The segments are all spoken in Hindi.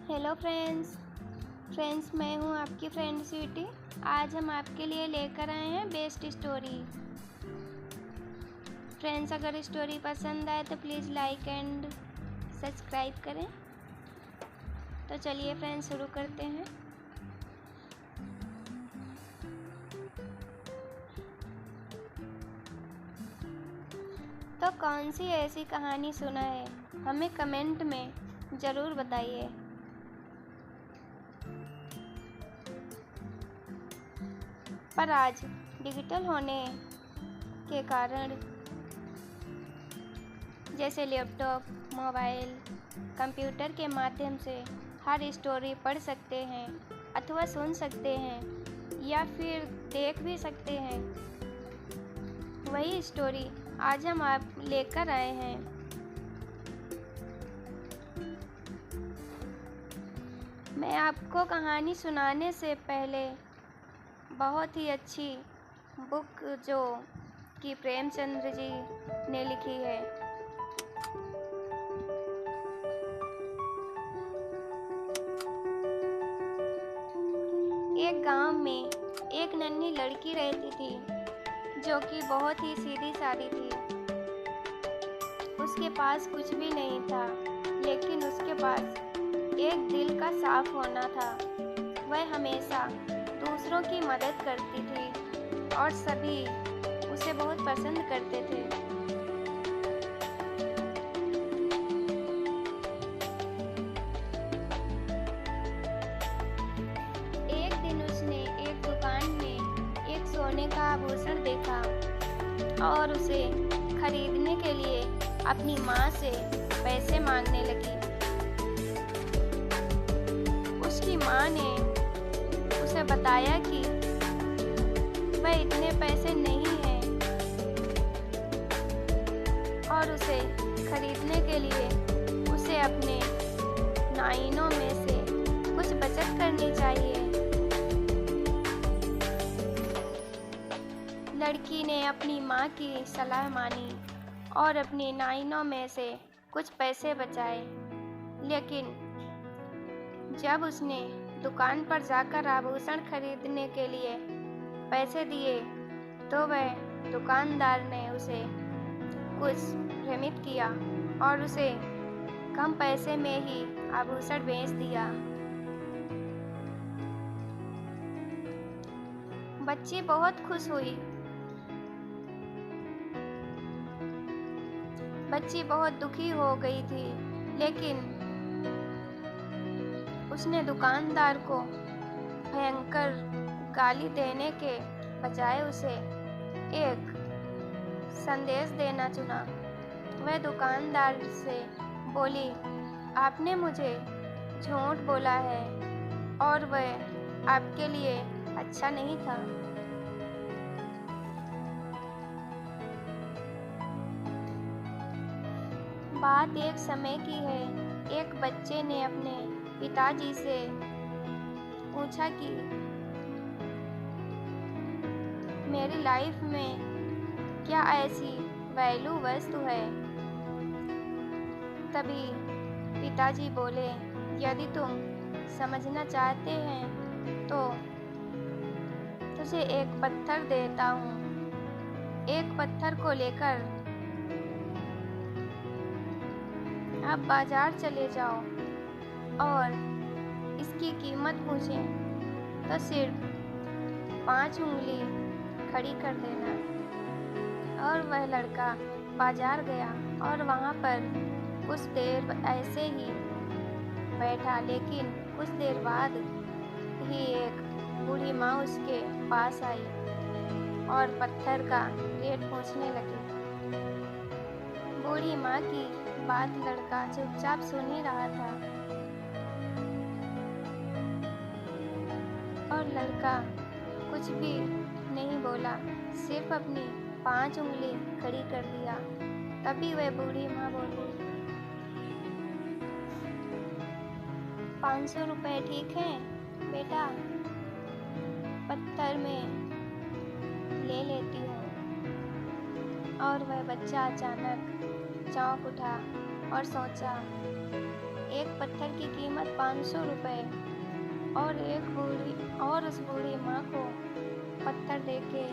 हेलो फ्रेंड्स मैं हूँ आपकी फ्रेंड स्वीटी। आज हम आपके लिए लेकर आए हैं बेस्ट स्टोरी। फ्रेंड्स, अगर स्टोरी पसंद आए तो प्लीज़ लाइक एंड सब्सक्राइब करें। तो चलिए फ्रेंड्स, शुरू करते हैं। तो कौन सी ऐसी कहानी सुना है, हमें कमेंट में ज़रूर बताइए। पर आज डिजिटल होने के कारण, जैसे लैपटॉप, मोबाइल, कंप्यूटर के माध्यम से हर स्टोरी पढ़ सकते हैं अथवा सुन सकते हैं या फिर देख भी सकते हैं। वही स्टोरी आज हम आप लेकर आए हैं। मैं आपको कहानी सुनाने से पहले बहुत ही अच्छी बुक जो कि प्रेमचंद्र जी ने लिखी है, एक गांव में एक नन्ही लड़की रहती थी जो कि बहुत ही सीधी सादी थी। उसके पास कुछ भी नहीं था, लेकिन उसके पास एक दिल का साफ होना था। वह हमेशा दूसरों की मदद करती थी और सभी उसे बहुत पसंद करते थे। एक दिन उसने एक दुकान में एक सोने का आभूषण देखा और उसे खरीदने के लिए अपनी माँ से पैसे मांगने लगी। उसकी माँ ने उसे बताया कि वह इतने पैसे नहीं हैं और उसे खरीदने के लिए उसे अपने नाइनों में से कुछ बचत करनी चाहिए। लड़की ने अपनी माँ की सलाह मानी और अपनी नाइनों में से कुछ पैसे बचाए। लेकिन जब उसने दुकान पर जाकर आभूषण खरीदने के लिए पैसे दिए तो वह दुकानदार ने उसे कुछ भ्रमित किया और उसे कम पैसे में ही आभूषण बेच दिया। बच्ची बहुत खुश हुई। बच्ची बहुत दुखी हो गई थी, लेकिन उसने दुकानदार को भयंकर गाली देने के बजाय उसे एक संदेश देना चुना। वह दुकानदार से बोली, आपने मुझे झूठ बोला है और वह आपके लिए अच्छा नहीं था। बात एक समय की है। एक बच्चे ने अपने पिताजी से पूछा कि मेरी लाइफ में क्या ऐसी वैल्यू वस्तु है। तभी पिताजी बोले, यदि तुम समझना चाहते हैं तो तुझे एक पत्थर देता हूँ। एक पत्थर को लेकर आप बाजार चले जाओ और इसकी कीमत पूछें तो सिर्फ 5 उंगली खड़ी कर देना। और वह लड़का बाजार गया और वहाँ पर कुछ देर ऐसे ही बैठा, लेकिन कुछ देर बाद ही एक बूढ़ी माँ उसके पास आई और पत्थर का रेट पूछने लगी। बूढ़ी माँ की बात लड़का चुपचाप सुन ही रहा था और लड़का कुछ भी नहीं बोला, सिर्फ अपनी 5 उंगली खड़ी कर दिया। तभी वह बूढ़ी माँ बोली, 500 रुपये ठीक है बेटा, पत्थर में ले लेती हूँ। और वह बच्चा अचानक चौंक उठा और सोचा, एक पत्थर की कीमत 500 रुपये। और उस बूढ़ी माँ को पत्थर देके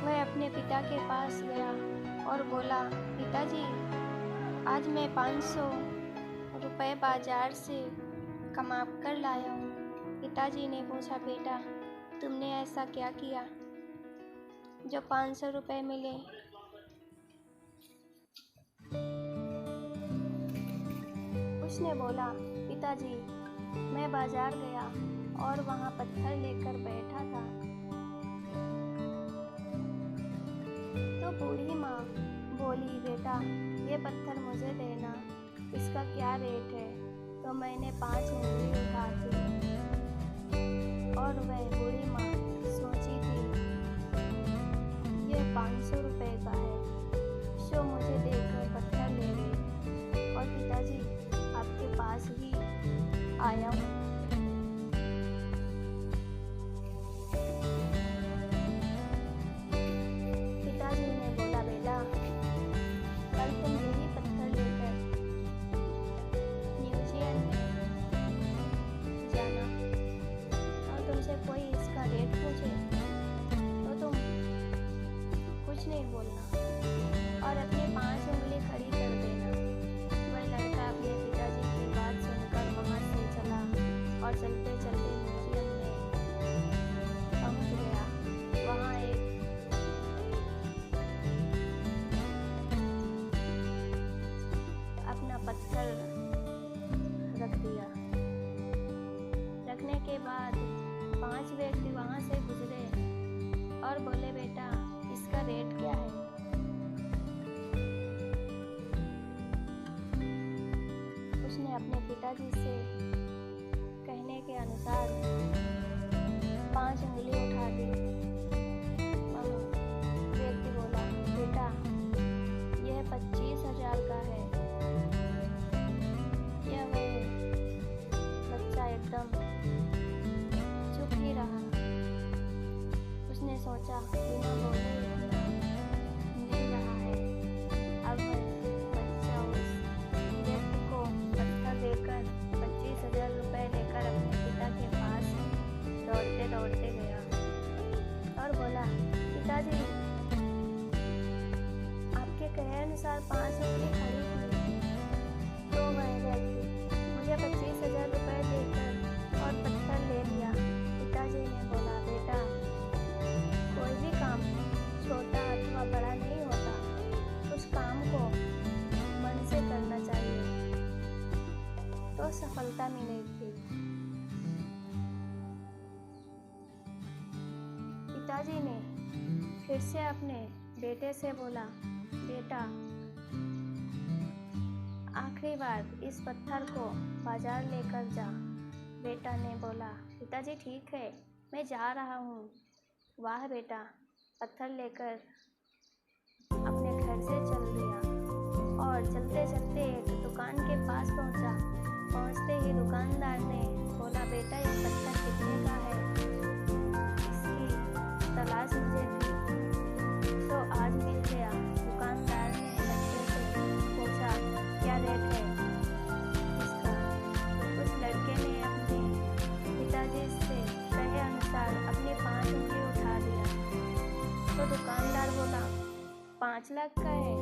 वह अपने पिता के पास गया और बोला, पिताजी, आज मैं 500 रुपये बाजार से कमा कर लाया हूँ। पिताजी ने पूछा, बेटा, तुमने ऐसा क्या किया जो 500 रुपये मिले? उसने बोला, पिताजी, मैं बाजार गया और वहाँ पत्थर लेकर बैठा था तो बूढ़ी माँ बोली, बेटा, ये पत्थर मुझे देना, इसका क्या रेट है? तो मैंने 5 उंगली उठा दी और वह बूढ़ी माँ सोची थी, ये 500 रुपये का है, जो मुझे देकर पत्थर ले गई और पिताजी आपके पास ही आया हूँ। पिताजी ने बोला, बेटा, कल तुम यही पत्थर लेकर म्यूजियम में जाना और तुमसे कोई इसका रेट पूछे तो तुम कुछ नहीं बोलना और अपनी 5 उंगली खड़ी कर देना। वह लड़का अपने पिताजी की बात सुनकर वहाँ से चला और चलते चलते म्यूजियम में पहुँच गया। वहाँ एक अपना पत्थर रख दिया। रखने के बाद 5 व्यक्ति वहाँ से गुजरे और बोले, बेटा, इसका रेट क्या है? उसने अपने पिताजी से कहने के अनुसार 5 उंगली उठा दी। व्यक्ति बोला, बेटा, यह 25,000 का है। यह वह बच्चा एकदम चुप ही रहा। उसने सोचा, बिना बोले मिल रहा है। अब बच्चा उस व्यक्ति को पत्थर देकर 25,000 रुपये लेकर अपने पिता के पास दौड़ते दौड़ते गया और बोला, पिताजी, आपके कहे अनुसार 5 उंगली खड़ी थी। तो वह व्यक्ति मुझे 25,000 रुपये देकर और पत्थर ले लिया। पिताजी ने बोला, बेटा, कोई भी काम छोटा अथवा बड़ा नहीं होता, उस काम को मन से करना चाहिए तो सफलता मिलेगी। पिताजी ने फिर से अपने बेटे से बोला, बेटा, आखिरी बार इस पत्थर को बाजार लेकर जा। बेटा ने बोला, पिताजी, ठीक है, मैं जा रहा हूँ। वाह बेटा, पत्थर लेकर अपने घर से चल दिया और चलते चलते एक दुकान के पास पहुँचा। पहुँचते ही दुकानदार ने बोला, बेटा, ये पत्थर कितने का है? इसकी तलाश मुझे थी तो आज मिल गया। दुकानदार ने लड़के से पूछा, क्या रेट है इसका? उस लड़के ने अपने पिताजी से कहे अनुसार अपनी 5 उंगली उठा दिया। तो दुकानदार बोला, 5 लाख का है।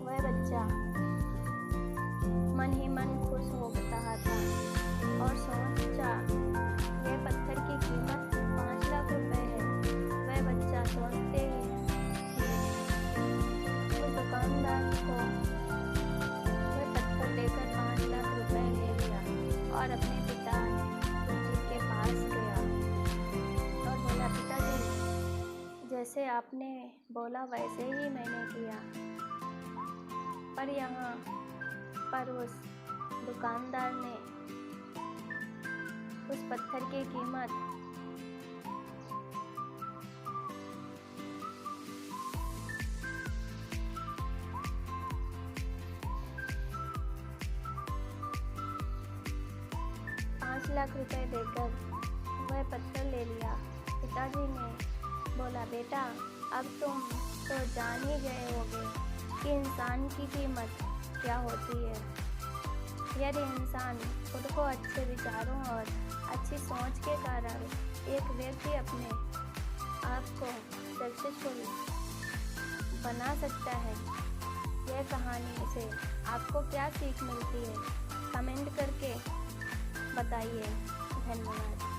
वह बच्चा मन ही मन खुश हो रहा था और सोचा, यह पत्थर की कीमत 5 लाख रुपए है। वह बच्चा सोचते ही उस दुकानदार को वह पत्थर देकर 5 लाख रुपए ले लिया और अपने पिताजी के पास गया और बोला, पिताजी, जैसे आपने बोला वैसे ही मैंने किया, पर यहाँ पर उस दुकानदार ने उस पत्थर की कीमत 5 लाख रुपए देकर वह पत्थर ले लिया। पिताजी ने बोला, बेटा, अब तुम तो जान ही गए होगे कि इंसान की कीमत क्या होती है। यदि इंसान खुद को अच्छे विचारों और अच्छी सोच के कारण एक व्यक्ति अपने आप को सक्सेसफुल बना सकता है, यह कहानी से आपको क्या सीख मिलती है, कमेंट करके बताइए। धन्यवाद।